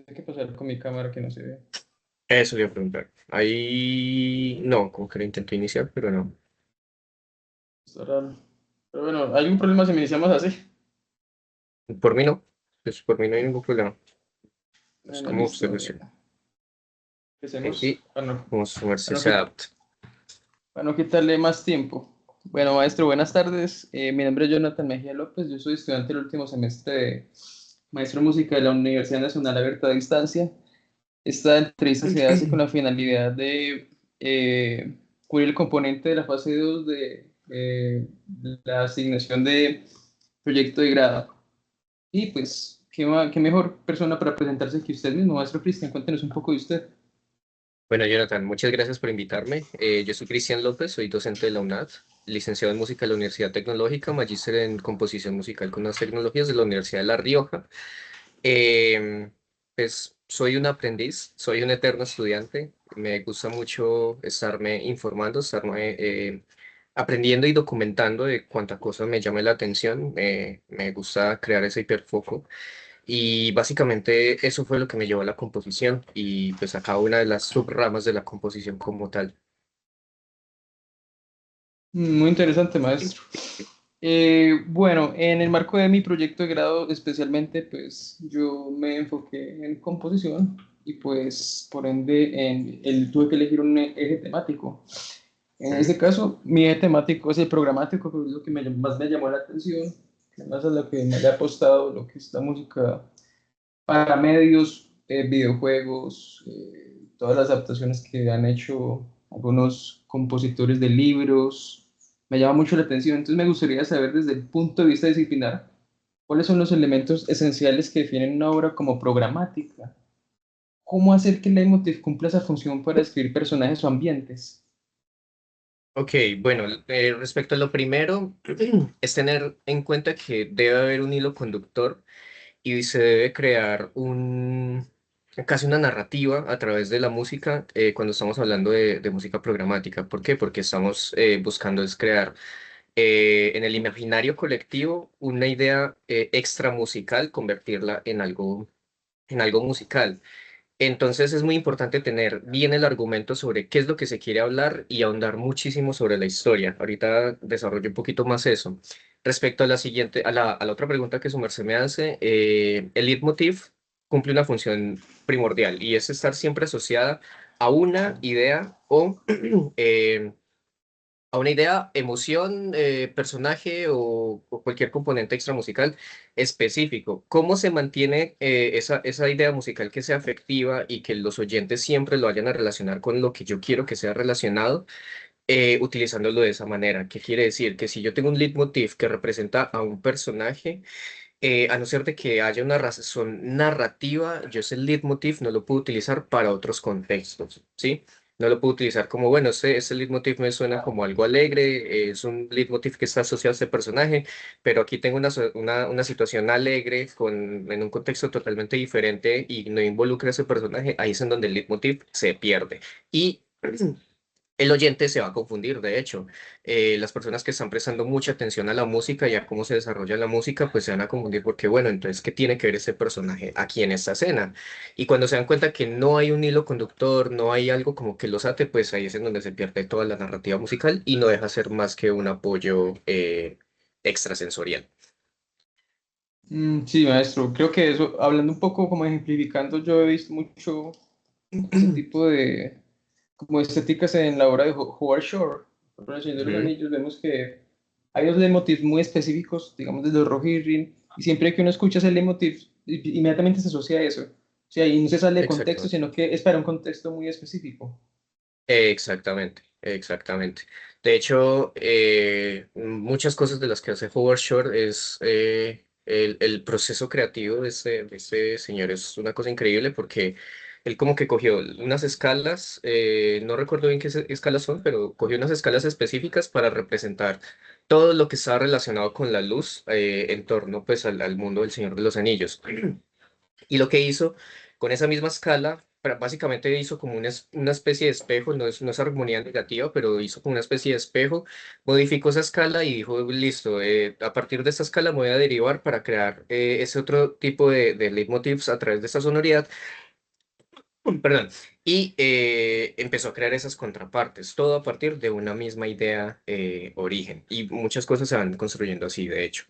sé qué pasar con mi cámara que no se ve. Eso le iba a preguntar. Ahí no, como que lo intento iniciar, pero no. Está raro. Pero bueno, ¿hay algún problema si me iniciamos así? Por mí no. Pues por mí no hay ningún problema. Es Bueno, como usted listo. decide. Empecemos Y vamos a ver si para no se qui- adapta. para no quitarle más tiempo. Bueno, maestro, buenas tardes. Mi nombre es Jonathan Mejía López. Yo soy estudiante del último semestre de maestro de música de la Universidad Nacional Abierta de Distancia. Esta entrevista se hace con la finalidad de cubrir el componente de la fase 2 de la asignación de proyecto de grado. Y pues, ¿qué mejor persona para presentarse que usted mismo, maestro Cristian? Cuéntenos un poco de usted. Bueno, Jonathan, muchas gracias por invitarme. Yo soy Cristian López, soy docente de la UNAD, licenciado en música de la Universidad Tecnológica, magíster en composición musical con las tecnologías de la Universidad de La Rioja. Em, pues soy un aprendiz, soy un eterno estudiante. Me gusta mucho estarme informando, estarme aprendiendo y documentando de cuánta cosa me llame la atención. Me gusta crear ese hiperfoco. Y básicamente eso fue lo que me llevó a la composición y pues a cada una de las subramas de la composición como tal. Muy interesante, maestro. Bueno, en el marco de mi proyecto de grado, especialmente, pues yo me enfoqué en composición y pues por ende tuve que elegir un eje temático. En ¿Mm? este caso, mi eje temático es el programático, que es lo que más me llamó la atención, que más es lo que me le ha apostado, lo que es la música para medios, videojuegos, todas las adaptaciones que han hecho algunos compositores de libros, me llama mucho la atención. Entonces me gustaría saber desde el punto de vista disciplinar, cuáles son los elementos esenciales que definen una obra como programática. ¿Cómo hacer que el leitmotiv cumpla esa función para describir personajes o ambientes? Ok, bueno, respecto a lo primero, es tener en cuenta que debe haber un hilo conductor y se debe crear casi una narrativa a través de la música cuando estamos hablando de música programática. ¿Por qué? Porque estamos buscando es crear en el imaginario colectivo una idea extra musical, convertirla en algo musical. Entonces es muy importante tener bien el argumento sobre qué es lo que se quiere hablar y ahondar muchísimo sobre la historia. Ahorita desarrollo un poquito más eso. Respecto a la siguiente, a la otra pregunta que su merced me hace, el leitmotiv cumple una función primordial y es estar siempre asociada a una idea o a una idea, emoción, personaje o cualquier componente extra musical específico. ¿Cómo se mantiene esa idea musical que sea afectiva y que los oyentes siempre lo vayan a relacionar con lo que yo quiero que sea relacionado, utilizándolo de esa manera? ¿Qué quiere decir? Que si yo tengo un leitmotiv que representa a un personaje, a no ser de que haya una razón narrativa, yo ese leitmotiv no lo puedo utilizar para otros contextos, ¿sí? No lo puedo utilizar como, bueno, ese leitmotiv me suena como algo alegre, es un leitmotiv que está asociado a este personaje, pero aquí tengo una situación alegre en un contexto totalmente diferente y no involucra a ese personaje, ahí es en donde el leitmotiv se pierde. Y el oyente se va a confundir, de hecho. Las personas que están prestando mucha atención a la música y a cómo se desarrolla la música, pues se van a confundir porque, bueno, entonces, ¿qué tiene que ver ese personaje aquí en esta escena? Y cuando se dan cuenta que no hay un hilo conductor, no hay algo como que los ate, pues ahí es en donde se pierde toda la narrativa musical y no deja ser más que un apoyo extrasensorial. Sí, maestro, creo que eso, hablando un poco como ejemplificando, yo he visto mucho ese tipo de como estéticas en la obra de Howard Shore. Por ejemplo, en El Señor de los Ujú. Anillos vemos que hay unos leitmotivs muy específicos, digamos desde los Rohirrim, y siempre que uno escucha ese leitmotiv, inmediatamente se asocia a eso. O sea, y no se sale de contexto, Exactamente. sino que es para un contexto muy específico. Exactamente, exactamente. De hecho, muchas cosas de las que hace Howard Shore es el proceso creativo de ese señor es una cosa increíble porque él como que cogió unas escalas, no recuerdo bien qué escalas son, pero cogió unas escalas específicas para representar todo lo que estaba relacionado con la luz en torno pues al mundo del Señor de los Anillos. Y lo que hizo con esa misma escala básicamente hizo como una especie de espejo, no es armonía negativa, pero hizo como una especie de espejo, modificó esa escala y dijo, listo, a partir de esta escala me voy a derivar para crear ese otro tipo de leitmotivs a través de esta sonoridad. Perdón, y empezó a crear esas contrapartes, todo a partir de una misma idea origen, y muchas cosas se van construyendo así, de hecho.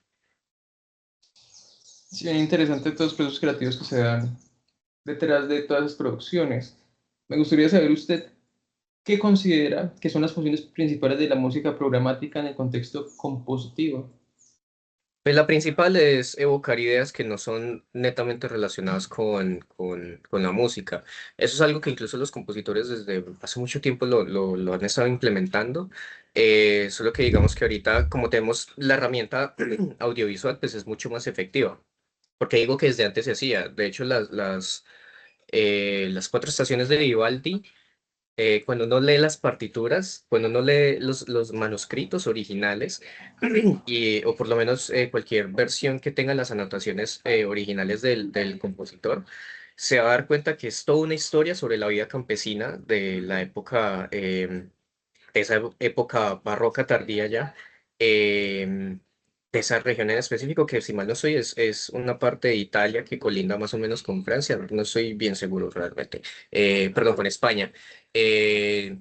Sí, bien interesante todos los procesos creativos que se dan detrás de todas las producciones. Me gustaría saber usted qué considera que son las funciones principales de la música programática en el contexto compositivo. Pues la principal es evocar ideas que no son netamente relacionadas con la música. Eso es algo que incluso los compositores desde hace mucho tiempo lo han estado implementando. Solo que digamos que ahorita, como tenemos la herramienta audiovisual, pues es mucho más efectiva. Porque digo que desde antes se hacía. De hecho, las cuatro estaciones de Vivaldi, cuando uno lee las partituras, cuando uno lee los manuscritos originales, o por lo menos cualquier versión que tenga las anotaciones originales del compositor, se va a dar cuenta que es toda una historia sobre la vida campesina de la época, de esa época barroca tardía ya, de esa región en específico, que si mal no estoy, es una parte de Italia que colinda más o menos con Francia, no estoy bien seguro realmente, perdón, con España. Eh,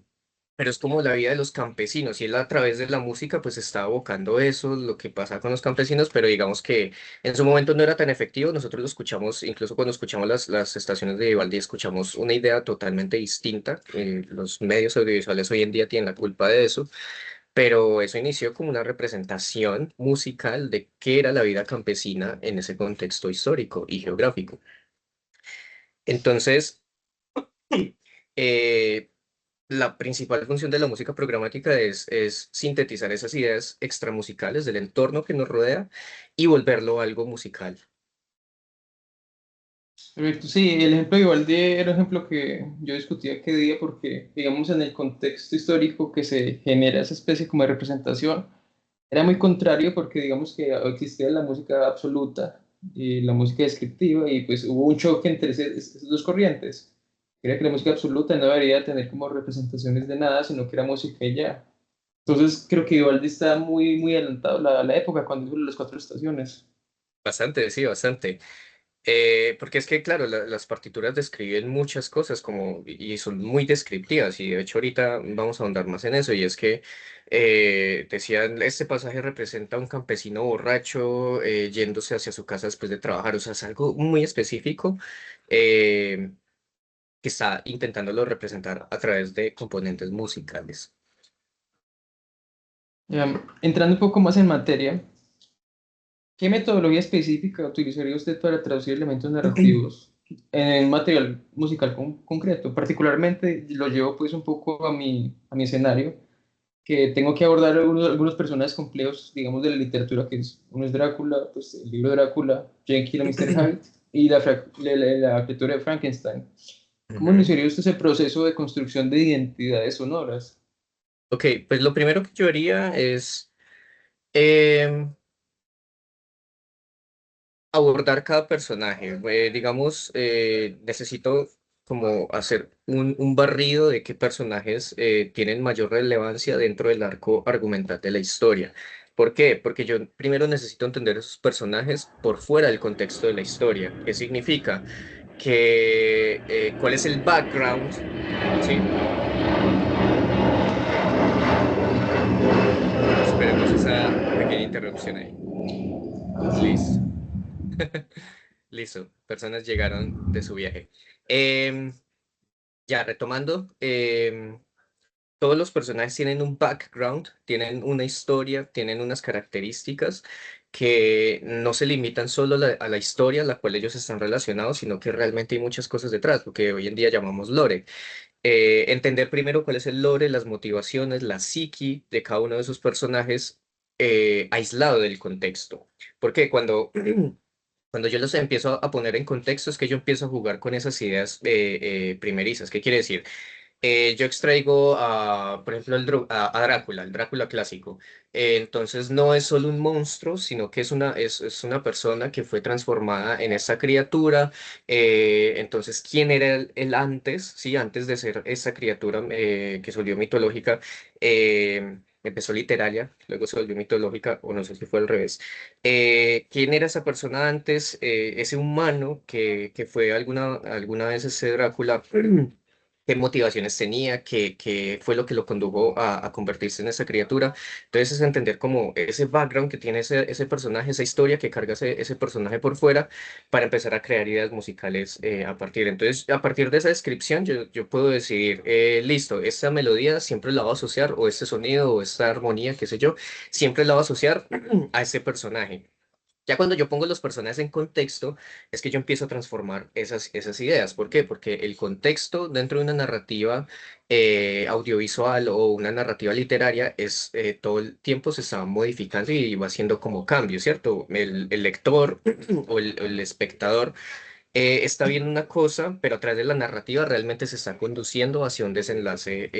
pero es como la vida de los campesinos y él a través de la música pues está evocando eso, lo que pasa con los campesinos, pero digamos que en su momento no era tan efectivo, nosotros lo escuchamos, incluso cuando escuchamos las estaciones de Vivaldi, escuchamos una idea totalmente distinta, los medios audiovisuales hoy en día tienen la culpa de eso, pero eso inició como una representación musical de qué era la vida campesina en ese contexto histórico y geográfico. Entonces, eh, la principal función de la música programática es sintetizar esas ideas extramusicales del entorno que nos rodea y volverlo algo musical. Perfecto. Sí, el ejemplo de Vivaldi era un ejemplo que yo discutía qué día porque, digamos, en el contexto histórico que se genera esa especie como de representación, era muy contrario porque, digamos, que existía la música absoluta y la música descriptiva y pues hubo un choque entre esas dos corrientes. Creía que la música absoluta no debería tener como representaciones de nada, sino que era música y ya. Entonces creo que Vivaldi está muy, muy adelantado a la época cuando hizo las cuatro estaciones. Bastante, sí, bastante. Porque es que, claro, las partituras describen muchas cosas como, y son muy descriptivas, y de hecho ahorita vamos a ahondar más en eso, y es que decían, este pasaje representa a un campesino borracho yéndose hacia su casa después de trabajar, o sea, es algo muy específico eh, que está intentándolo representar a través de componentes musicales. Entrando un poco más en materia, ¿qué metodología específica utilizaría usted para traducir elementos narrativos en un material musical concreto? Particularmente lo llevo pues un poco a mi escenario, que tengo que abordar algunos personajes complejos, digamos, de la literatura, que es, uno es Drácula, pues el libro de Drácula, Jekyll y Mr. Hyde, y la criatura de Frankenstein. ¿Cómo Ujú. iniciaría usted ese proceso de construcción de identidades sonoras? Ok, pues lo primero que yo haría es em, abordar cada personaje. Digamos, necesito como hacer un barrido de qué personajes tienen mayor relevancia dentro del arco argumental de la historia. ¿Por qué? Porque yo primero necesito entender esos personajes por fuera del contexto de la historia. ¿Qué significa? ¿Cuál es el background? ¿Sí? Esperemos esa pequeña interrupción ahí. Listo. Listo. Personas llegaron de su viaje. Em, Ya, retomando, todos los personajes tienen un background, tienen una historia, tienen unas características que no se limitan solo a la historia a la cual ellos están relacionados, sino que realmente hay muchas cosas detrás, lo que hoy en día llamamos lore. Entender primero cuál es el lore, las motivaciones, la psiqui de cada uno de esos personajes aislado del contexto. Porque cuando yo los empiezo a poner en contexto es que yo empiezo a jugar con esas ideas primerizas. ¿Qué quiere decir? Yo extraigo por ejemplo, a Drácula, el Drácula clásico. Entonces no es solo un monstruo, sino que es una persona que fue transformada en esa criatura. Entonces, ¿quién era él antes? Sí, antes de ser esa criatura que se volvió mitológica, empezó literaria, luego se volvió mitológica, o no sé si fue al revés. ¿Quién era esa persona antes? Ese humano que fue alguna vez ese Drácula. Qué motivaciones tenía, qué fue lo que lo condujo a convertirse en esa criatura. Entonces es entender como ese background que tiene ese personaje, esa historia que carga ese personaje por fuera para empezar a crear ideas musicales a partir. Entonces, a partir de esa descripción, yo puedo decir, listo, esta melodía siempre la voy a asociar, o este sonido, o esta armonía, qué sé yo, siempre la voy a asociar a ese personaje. Ya cuando yo pongo los personajes en contexto, es que yo empiezo a transformar esas ideas. ¿Por qué? Porque el contexto dentro de una narrativa audiovisual o una narrativa literaria todo el tiempo se está modificando y va haciendo como cambios, ¿cierto? El lector o el espectador está viendo una cosa, pero a través de la narrativa realmente se está conduciendo hacia un desenlace.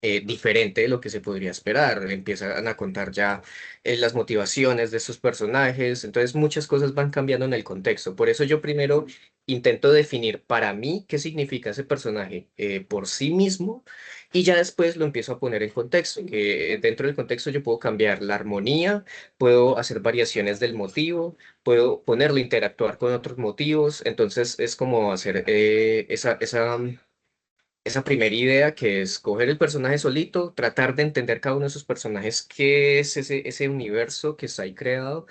Diferente de lo que se podría esperar. Empiezan a contar ya las motivaciones de estos personajes, entonces muchas cosas van cambiando en el contexto. Por eso yo primero intento definir para mí qué significa ese personaje por sí mismo y ya después lo empiezo a poner en contexto, que dentro del contexto yo puedo cambiar la armonía, puedo hacer variaciones del motivo, puedo ponerlo a interactuar con otros motivos, entonces es como hacer esa primera idea que es coger el personaje solito, tratar de entender cada uno de esos personajes, qué es ese universo que está ahí creado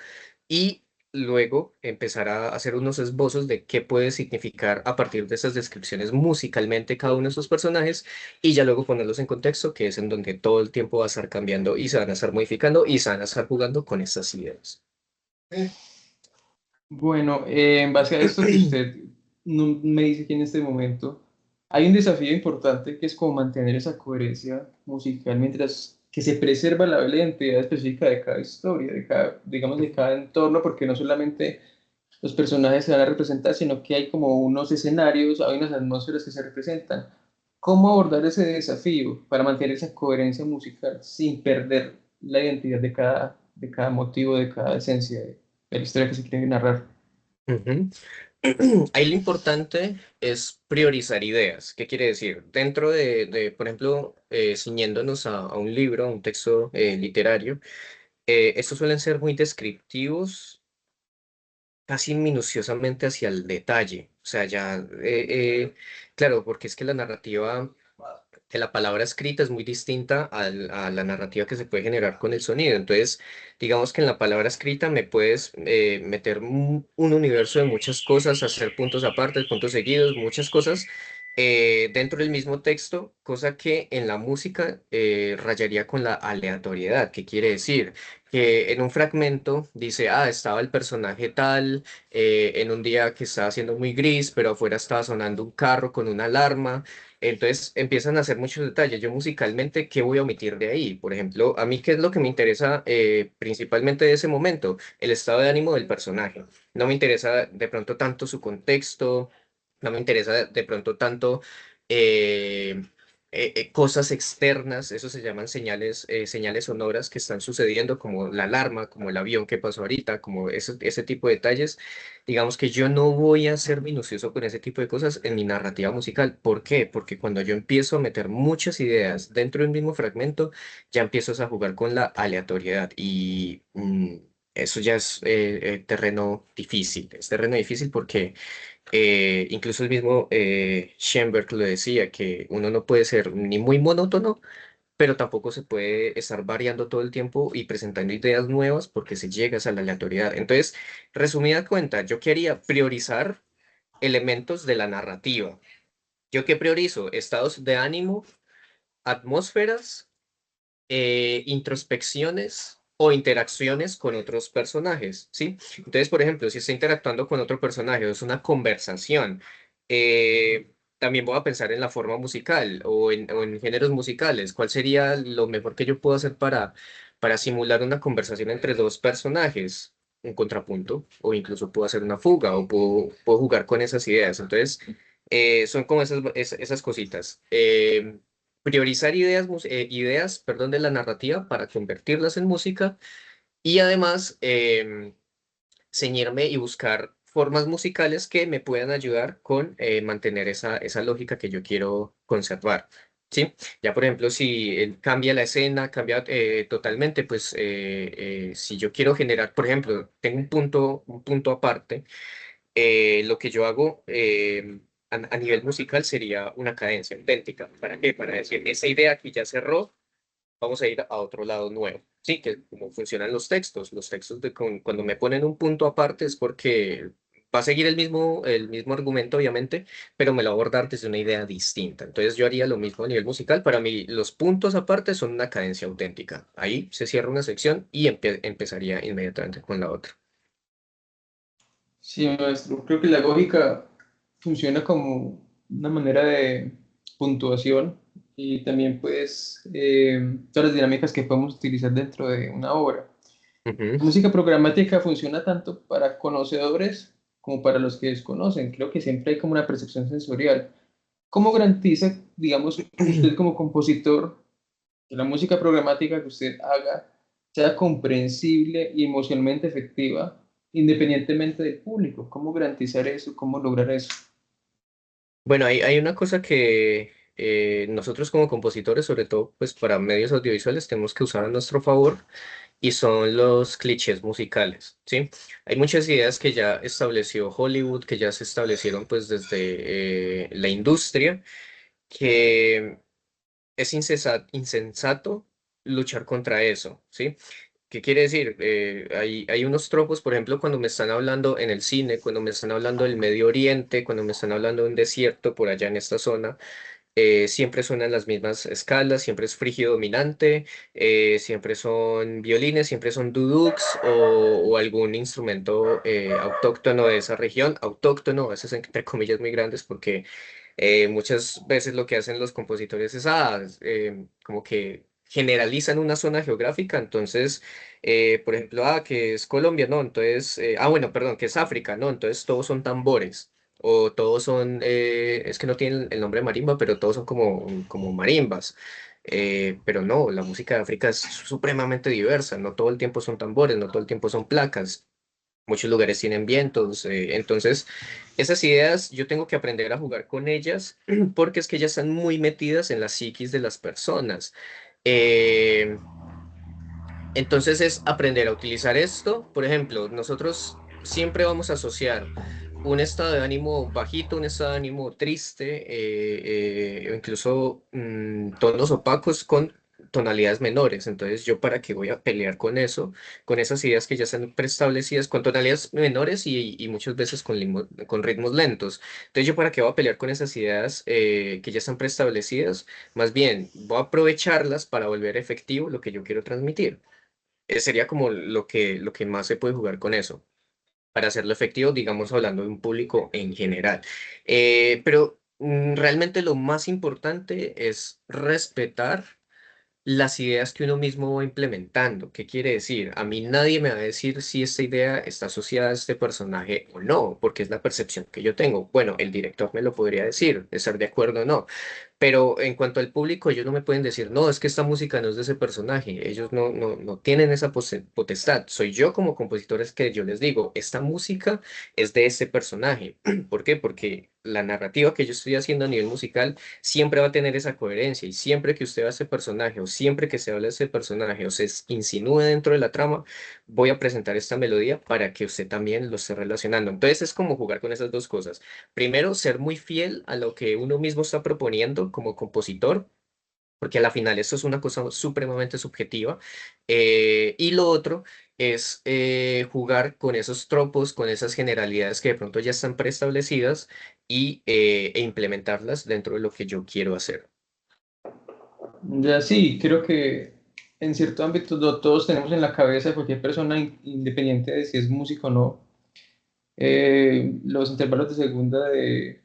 y luego empezar a hacer unos esbozos de qué puede significar a partir de esas descripciones musicalmente cada uno de esos personajes y ya luego ponerlos en contexto, que es en donde todo el tiempo va a estar cambiando y se van a estar modificando y se van a estar jugando con estas ideas. Bueno, en base a esto que usted me dice que en este momento hay un desafío importante que es como mantener esa coherencia musical mientras que se preserva la identidad específica de cada historia, de cada, digamos, de cada entorno, porque no solamente los personajes se van a representar, sino que hay como unos escenarios, hay unas atmósferas que se representan. ¿Cómo abordar ese desafío para mantener esa coherencia musical sin perder la identidad de cada motivo, de cada esencia de la historia que se quiere narrar? Ujú. Ahí lo importante es priorizar ideas. ¿Qué quiere decir? Dentro por ejemplo, ciñéndonos a un libro, a un texto literario, estos suelen ser muy descriptivos, casi minuciosamente hacia el detalle. O sea, claro, porque es que la narrativa que la palabra escrita es muy distinta a la narrativa que se puede generar con el sonido. Entonces, digamos que en la palabra escrita me puedes meter un universo de muchas cosas, hacer puntos aparte, puntos seguidos, muchas cosas dentro del mismo texto, cosa que en la música rayaría con la aleatoriedad. ¿Qué quiere decir? Que en un fragmento dice, estaba el personaje tal, en un día que estaba haciendo muy gris, pero afuera estaba sonando un carro con una alarma. Entonces empiezan a hacer muchos detalles. Yo musicalmente, ¿qué voy a omitir de ahí? Por ejemplo, a mí, ¿qué es lo que me interesa principalmente de ese momento? El estado de ánimo del personaje. No me interesa de pronto tanto su contexto, no me interesa de pronto tanto eh, cosas externas, eso se llaman señales sonoras que están sucediendo, como la alarma, como el avión que pasó ahorita, como ese tipo de detalles. Digamos que yo no voy a ser minucioso con ese tipo de cosas en mi narrativa musical. ¿Por qué? Porque cuando yo empiezo a meter muchas ideas dentro del mismo fragmento, ya empiezo a jugar con la aleatoriedad y eso ya es terreno difícil. Es terreno difícil porque incluso el mismo Schoenberg lo decía, que uno no puede ser ni muy monótono, pero tampoco se puede estar variando todo el tiempo y presentando ideas nuevas porque se llega a la aleatoriedad. Entonces, resumida cuenta, yo quería priorizar elementos de la narrativa. ¿Yo qué priorizo? Estados de ánimo, atmósferas, introspecciones o interacciones con otros personajes, ¿sí? Entonces, por ejemplo, si está interactuando con otro personaje o es una conversación, también voy a pensar en la forma musical o en géneros musicales. ¿Cuál sería lo mejor que yo puedo hacer para simular una conversación entre dos personajes? Un contrapunto, o incluso puedo hacer una fuga, o puedo jugar con esas ideas. Entonces, Son como esas cositas. Priorizar ideas, perdón, de la narrativa para convertirlas en música y además ceñirme y buscar formas musicales que me puedan ayudar con mantener esa lógica que yo quiero conservar. ¿Sí? Ya, por ejemplo, si cambia la escena, cambia totalmente, pues si yo quiero generar, por ejemplo, tengo un punto aparte, lo que yo hago a nivel musical sería una cadencia auténtica. ¿Para qué? Para decir, esa idea que ya cerró, vamos a ir a otro lado nuevo. Sí, que como funcionan los textos cuando me ponen un punto aparte es porque va a seguir el mismo argumento, obviamente, pero me lo va a abordar desde una idea distinta. Entonces yo haría lo mismo a nivel musical. Para mí, los puntos aparte son una cadencia auténtica. Ahí se cierra una sección y empezaría inmediatamente con la otra. Sí, maestro, creo que la lógica funciona como una manera de puntuación y también pues todas las dinámicas que podemos utilizar dentro de una obra. Ujú. La música programática funciona tanto para conocedores como para los que desconocen. Creo que siempre hay como una percepción sensorial. ¿Cómo garantiza, digamos, usted como compositor, que la música programática que usted haga sea comprensible y emocionalmente efectiva, independientemente del público? ¿Cómo garantizar eso? ¿Cómo lograr eso? Bueno, hay una cosa que nosotros como compositores, sobre todo pues para medios audiovisuales, tenemos que usar a nuestro favor y son los clichés musicales, ¿sí? Hay muchas ideas que ya estableció Hollywood, que ya se establecieron pues desde la industria, que es insensato luchar contra eso, ¿sí? ¿Qué quiere decir? Hay unos tropos, por ejemplo, cuando me están hablando en el cine, cuando me están hablando del Medio Oriente, cuando me están hablando de un desierto por allá en esta zona, siempre suenan las mismas escalas, siempre es frigio dominante, siempre son violines, siempre son duduks o algún instrumento autóctono de esa región, autóctono, a veces entre comillas muy grandes, porque muchas veces lo que hacen los compositores es como que generalizan una zona geográfica, entonces, por ejemplo, que es Colombia, ¿no? Entonces, bueno, perdón, que es África, ¿no? Entonces todos son tambores. O todos son, es que no tienen el nombre de marimba, pero todos son como marimbas. Pero no, la música de África es supremamente diversa. No todo el tiempo son tambores, no todo el tiempo son placas. Muchos lugares tienen vientos. Entonces, esas ideas yo tengo que aprender a jugar con ellas porque es que ellas están muy metidas en la psiquis de las personas. Eh, entonces es aprender a utilizar esto. Por ejemplo, nosotros siempre vamos a asociar un estado de ánimo bajito, un estado de ánimo triste, o incluso tonos opacos con tonalidades menores. Entonces, ¿yo para qué voy a pelear con eso? Con esas ideas que ya están preestablecidas, con tonalidades menores y muchas veces con ritmos lentos. Entonces, ¿yo para qué voy a pelear con esas ideas que ya están preestablecidas? Más bien, voy a aprovecharlas para volver efectivo lo que yo quiero transmitir. Sería como lo que más se puede jugar con eso, para hacerlo efectivo, digamos, hablando de un público en general. Pero realmente lo más importante es respetar las ideas que uno mismo va implementando. ¿Qué quiere decir? A mí nadie me va a decir si esta idea está asociada a este personaje o no, porque es la percepción que yo tengo. Bueno, el director me lo podría decir, estar de acuerdo o no. Pero en cuanto al público, ellos no me pueden decir, no, es que esta música no es de ese personaje. Ellos no tienen esa potestad. Soy yo como compositor es que yo les digo, esta música es de ese personaje. ¿Por qué? Porque la narrativa que yo estoy haciendo a nivel musical siempre va a tener esa coherencia y siempre que usted va a ese personaje o siempre que se habla de ese personaje o se insinúe dentro de la trama, voy a presentar esta melodía para que usted también lo esté relacionando. Entonces es como jugar con esas dos cosas. Primero, ser muy fiel a lo que uno mismo está proponiendo como compositor, porque a la final esto es una cosa supremamente subjetiva. Y lo otro es jugar con esos tropos, con esas generalidades que de pronto ya están preestablecidas e implementarlas dentro de lo que yo quiero hacer. Ya sí, creo que en cierto ámbito todos tenemos en la cabeza, cualquier persona, independiente de si es músico o no, los intervalos de segunda De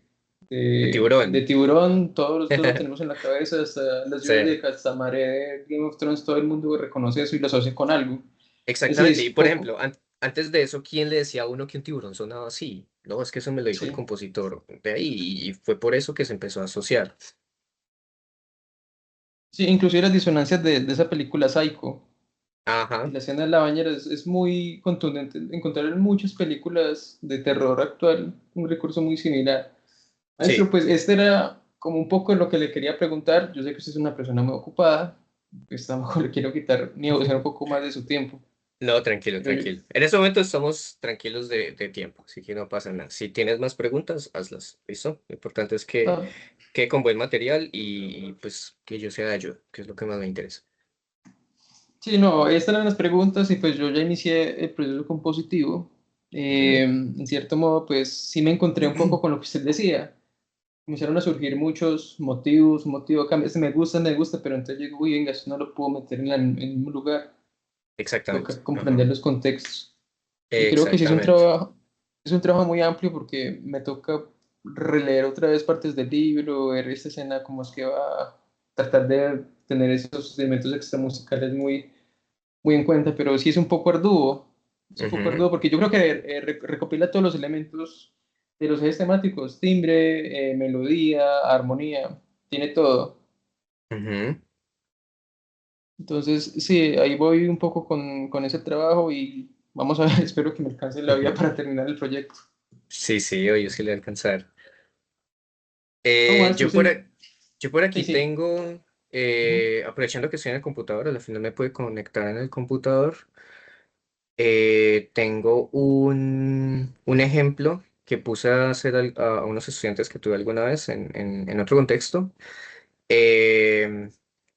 de tiburón. Tiburón, todos lo tenemos en la cabeza, hasta las Sí, lluvias de Castamaré, de Game of Thrones, todo el mundo reconoce eso y lo asocia con algo. Es decir, exactamente. es Y por poco. ejemplo, antes de eso, ¿quién le decía a uno que un tiburón sonaba así? No, es que eso me lo dijo el Sí, compositor de ahí y fue por eso que se empezó a asociar. sí, inclusive las disonancias de esa película Psycho, y Ajá, la escena de la bañera es muy contundente. Encontrar en muchas películas de terror actual un recurso muy similar. Maestro, sí. pues este era como un poco lo que le quería preguntar. Yo sé que usted es una persona muy ocupada, pues tampoco le quiero quitar ni abusar un poco más de su tiempo. No, tranquilo, Pero yo, tranquilo. En este momento estamos tranquilos de tiempo, así que no pasa nada. Si tienes más preguntas, hazlas. ¿Listo? Lo importante es ah, que con buen material y pues que yo sea de ayuda, que es lo que más me interesa. sí, no, estas eran las preguntas y pues yo ya inicié el proceso compositivo. Ujú. En cierto modo, pues sí me encontré un poco con lo que usted decía. Comenzaron a surgir muchos motivos, un motivo acá, este me gusta, pero entonces digo, uy, venga, eso no lo puedo meter en el mismo lugar. Exactamente. Toca Ajá. comprender los contextos. Y creo que sí Exactamente. es un trabajo muy amplio porque me toca releer otra vez partes del libro, ver esta escena, cómo es que va a tratar de tener esos elementos extramusicales muy en cuenta, pero sí es un poco arduo, es un poco Ujú, arduo porque yo creo que recopila todos los elementos de los ejes temáticos, timbre, melodía, armonía, tiene todo. ujú. Entonces, sí, ahí voy un poco con ese trabajo y vamos a ver, espero que me alcance la vida para terminar el proyecto. Sí, sí, oye, sí le voy a alcanzar. No, Eh, maestro, yo por, sí, a- yo por sí, aquí sí. tengo, Ujú. aprovechando que estoy en el computador, al final me puede conectar en el computador. Tengo un ejemplo que puse a hacer a unos estudiantes que tuve alguna vez en otro contexto, em,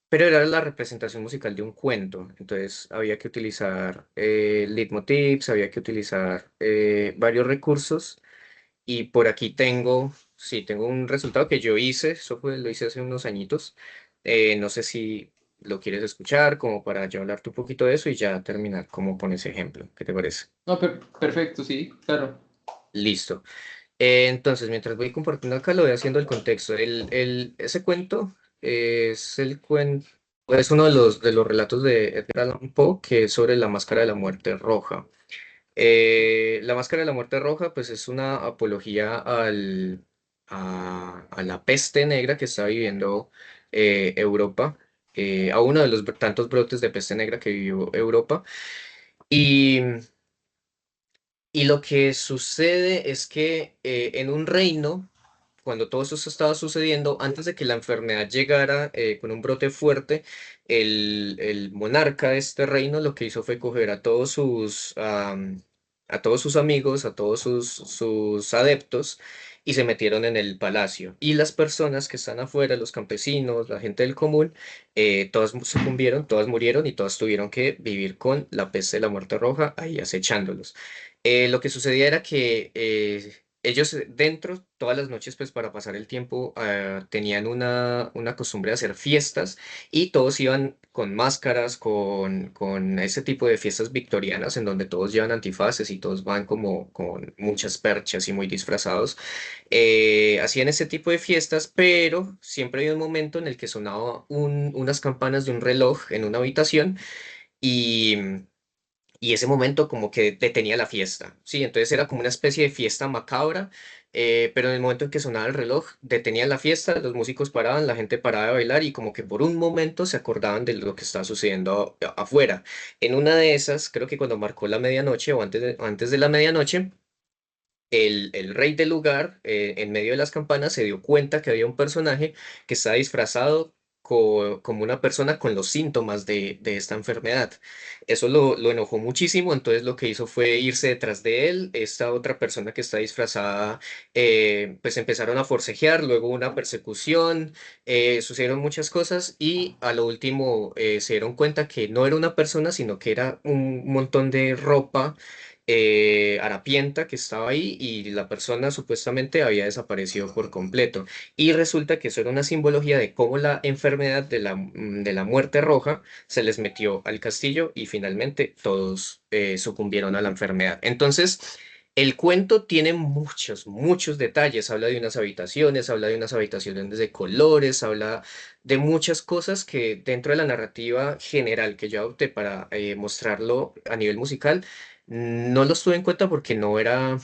pero era la representación musical de un cuento. Entonces había que utilizar leitmotivs, había que utilizar varios recursos y por aquí tengo, sí, tengo un resultado que yo hice, lo hice hace unos añitos. No sé si lo quieres escuchar como para yo hablarte un poquito de eso y ya terminar como con ese ejemplo. ¿Qué te parece? No, perfecto, sí, claro. Listo. Entonces, mientras voy compartiendo acá, lo voy haciendo el contexto. Ese cuento es el cuento, es uno de los relatos de Edgar Allan Poe que es sobre la máscara de la muerte roja. La Máscara de la Muerte Roja, pues es una apología a la peste negra que está viviendo Europa, a uno de los tantos brotes de peste negra que vivió Europa. Y, y lo que sucede es que en un reino, cuando todo eso estaba sucediendo, antes de que la enfermedad llegara con un brote fuerte, el monarca de este reino lo que hizo fue coger a todos sus amigos, a todos sus adeptos, y se metieron en el palacio. Y las personas que están afuera, los campesinos, la gente del común, todas sucumbieron, todas murieron y todas tuvieron que vivir con la peste de la muerte roja ahí acechándolos. Lo que sucedía era que ellos dentro, todas las noches, pues para pasar el tiempo, tenían una costumbre de hacer fiestas y todos iban con máscaras, con ese tipo de fiestas victorianas en donde todos llevan antifaces y todos van como con muchas perchas y muy disfrazados. Hacían ese tipo de fiestas, pero siempre había un momento en el que sonaba unas campanas de un reloj en una habitación y y ese momento como que detenía la fiesta, ¿sí? Entonces era como una especie de fiesta macabra, pero en el momento en que sonaba el reloj, detenía la fiesta, los músicos paraban, la gente paraba de bailar y como que por un momento se acordaban de lo que estaba sucediendo afuera. En una de esas, creo que cuando marcó la medianoche o antes de la medianoche, el rey del lugar, en medio de las campanas, se dio cuenta que había un personaje que estaba disfrazado como una persona con los síntomas de esta enfermedad. Eso lo enojó muchísimo, entonces lo que hizo fue irse detrás de él. Esta otra persona que está disfrazada, pues empezaron a forcejear, luego una persecución, sucedieron muchas cosas y a lo último se dieron cuenta que no era una persona, sino que era un montón de ropa harapienta que estaba ahí y la persona supuestamente había desaparecido por completo. Y resulta que eso era una simbología de cómo la enfermedad de la muerte roja se les metió al castillo y finalmente todos sucumbieron a la enfermedad. Entonces, el cuento tiene muchos, muchos detalles. Habla de unas habitaciones, habla de unas habitaciones de colores, habla de muchas cosas que dentro de la narrativa general que yo adopté para mostrarlo a nivel musical, No los tuve en cuenta porque no era,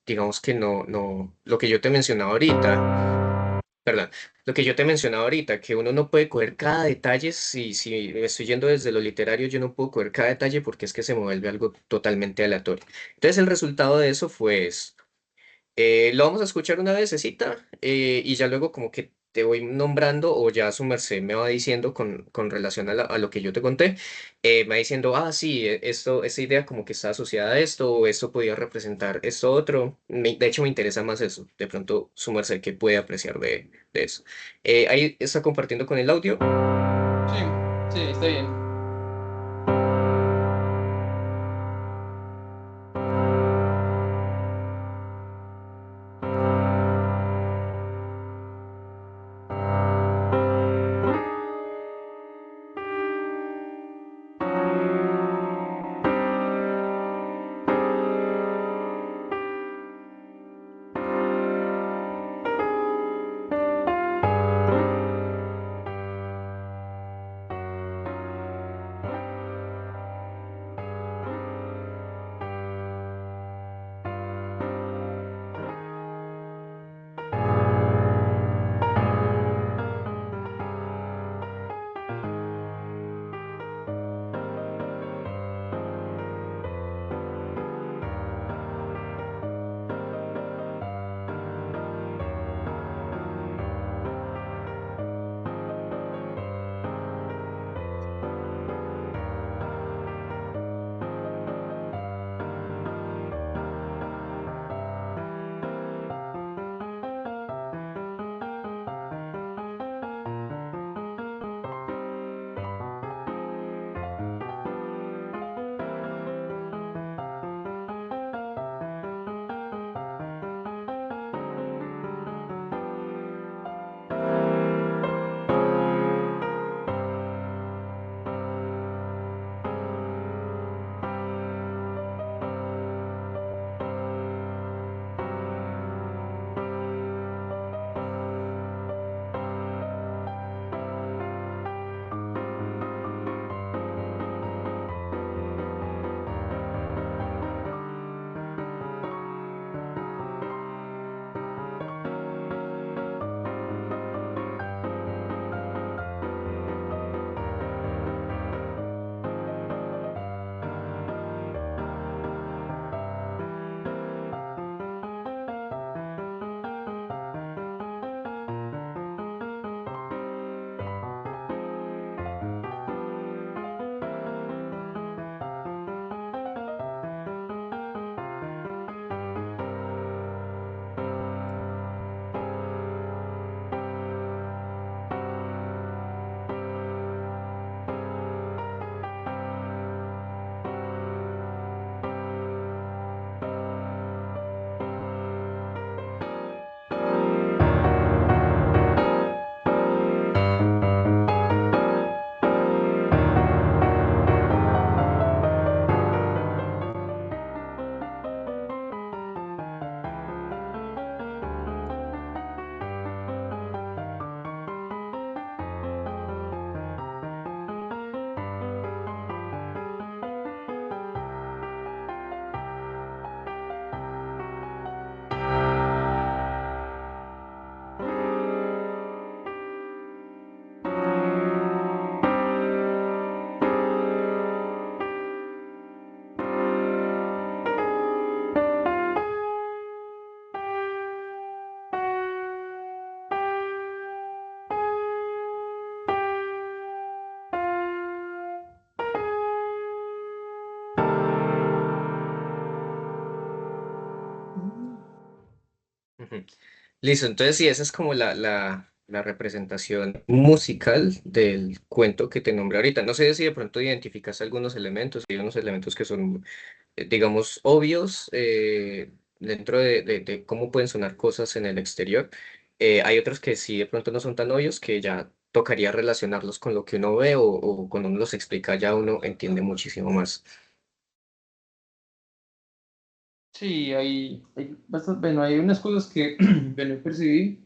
digamos que lo que yo te mencionaba ahorita, perdón, lo que yo te mencionaba ahorita, que uno no puede coger cada detalle, si me estoy yendo desde lo literario, yo no puedo coger cada detalle porque es que se me vuelve algo totalmente aleatorio. Entonces el resultado de eso fue esto. Lo vamos a escuchar una vecesita y ya luego como que te voy nombrando o ya su merced me va diciendo con relación a lo que yo te conté, me va diciendo, ah, sí, esta idea como que está asociada a esto o esto podía representar esto otro. De hecho me interesa más eso, de pronto su merced que puede apreciar de eso. Ahí está compartiendo con el audio. Sí, sí, está bien. Ujú. Listo, entonces sí, esa es como la representación musical del cuento que te nombré ahorita. No sé si de pronto identificas algunos elementos, hay unos elementos que son, digamos, obvios dentro de cómo pueden sonar cosas en el exterior. Hay otros que sí de pronto no son tan obvios, que ya tocaría relacionarlos con lo que uno ve o cuando uno los explica ya uno entiende muchísimo más. Sí, hay bastante, bueno, hay unas cosas que bueno, percibí.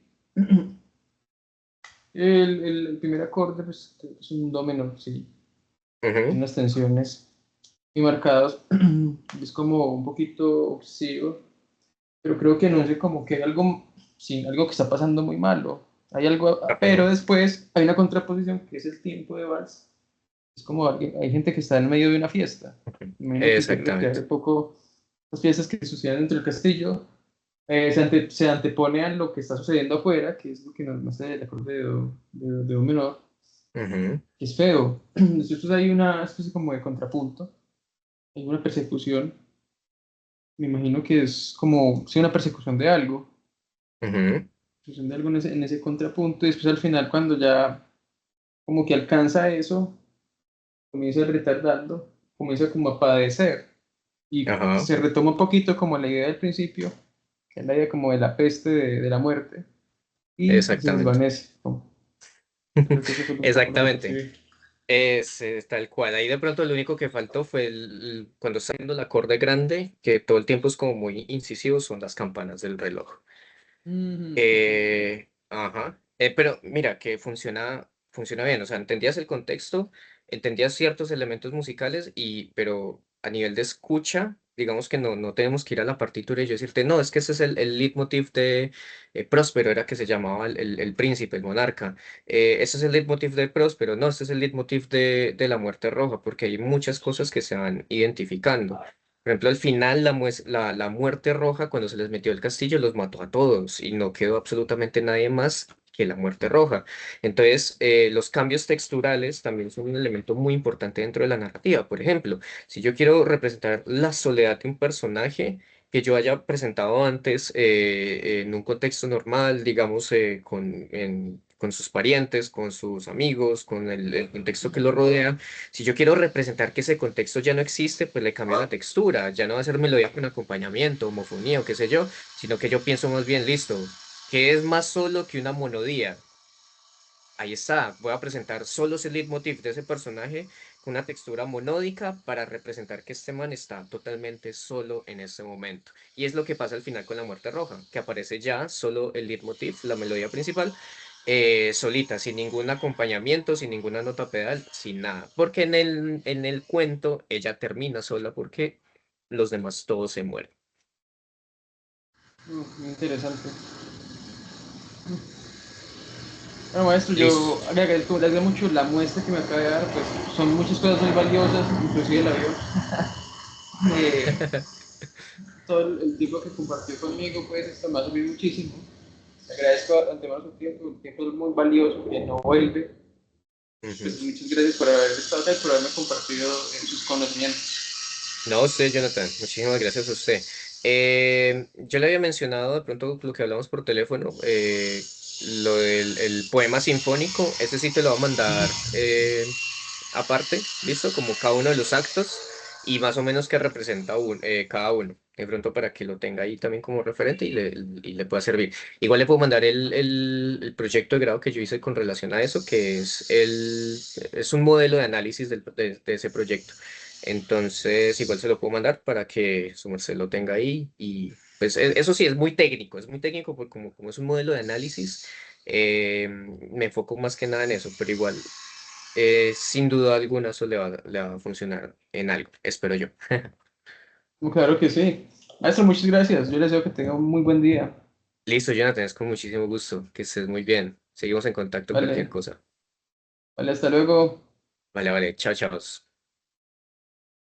El primer acorde pues, es un do menor, sí, tiene Ujú. unas tensiones. y marcados, es como un poquito obsesivo, pero creo que no sé, como que hay algo, sí, algo que está pasando muy malo. Hay algo, Ajá, pero después hay una contraposición que es el tiempo de vals. Es como hay gente que está en medio de una fiesta. ujú. Me imagino que entiende que Exactamente. hace poco las fiestas que suceden dentro del castillo se antepone a lo que está sucediendo afuera, que es lo que nos muestra el acorde de do menor, Ujú, que es feo. Entonces hay una especie como de contrapunto, hay una persecución. Me imagino que es como si una persecución de algo, ujú. persecución de algo en ese contrapunto, y después al final, cuando ya como que alcanza eso, comienza retardando, comienza como a padecer y Ajá, se retoma un poquito como la idea del principio, que es la idea como de la peste, de la muerte, y se exactamente. desvanece. Creo que eso fue como lo que Exactamente. percibí. Es tal cual. Ahí de pronto lo único que faltó fue cuando está haciendo el acorde grande, que todo el tiempo es como muy incisivo, son las campanas del reloj. Ok. Ajá. Pero mira, que funciona bien. O sea, entendías el contexto, entendías ciertos elementos musicales, pero a nivel de escucha, digamos que no tenemos que ir a la partitura y yo decirte, no, es que ese es el leitmotiv de Próspero, era que se llamaba el príncipe, el monarca. Ese es el leitmotiv de Próspero, no, este es el leitmotiv de la Muerte Roja, porque hay muchas cosas que se van identificando. Por ejemplo, al final la muerte roja, cuando se les metió el castillo, los mató a todos y no quedó absolutamente nadie más que la muerte roja. Entonces, los cambios texturales también son un elemento muy importante dentro de la narrativa. Por ejemplo, si yo quiero representar la soledad de un personaje que yo haya presentado antes en un contexto normal, digamos, con sus parientes, con sus amigos, con el contexto que lo rodea. Si yo quiero representar que ese contexto ya no existe, pues le cambio la textura. Ya no va a ser melodía con acompañamiento, homofonía o qué sé yo, sino que yo pienso más bien, listo, ¿qué es más solo que una monodía? Ahí está, voy a presentar solo ese leitmotiv de ese personaje con una textura monódica para representar que este man está totalmente solo en este momento. Y es lo que pasa al final con la muerte roja, que aparece ya solo el leitmotiv, la melodía principal, solita, sin ningún acompañamiento, sin ninguna nota pedal, sin nada. Porque en el cuento ella termina sola porque los demás todos se mueren. Muy interesante. Bueno, maestro, yo Listo. le agradezco mucho la muestra que me acaba de dar, pues son muchas cosas muy valiosas, inclusive el avión. Eh, todo el tiempo que compartió conmigo, pues esto me ha servido muchísimo. Le agradezco de antemano su tiempo, un tiempo muy valioso que no vuelve. Ujú. Pues muchas gracias por haber estado acá y por haberme compartido sus conocimientos. No, usted, Jonathan, muchísimas gracias a usted. Yo le había mencionado de pronto lo que hablamos por teléfono, lo del el poema sinfónico, ese sí te lo va a mandar aparte, ¿listo? Como cada uno de los actos y más o menos que representa cada uno, de pronto para que lo tenga ahí también como referente y le pueda servir. Igual le puedo mandar el proyecto de grado que yo hice con relación a eso, que es un modelo de análisis de ese proyecto. Entonces, igual se lo puedo mandar para que su merced lo tenga ahí. Y pues eso sí, es muy técnico porque como es un modelo de análisis, me enfoco más que nada en eso, pero igual, sin duda alguna, eso le va a funcionar en algo, espero yo. Claro que sí. Maestro, muchas gracias. Yo les deseo que tenga un muy buen día. Listo, Jonathan, es con muchísimo gusto, que estés muy bien. Seguimos en contacto cualquier Vale, cosa. vale, hasta luego. Vale, vale, chao, chao.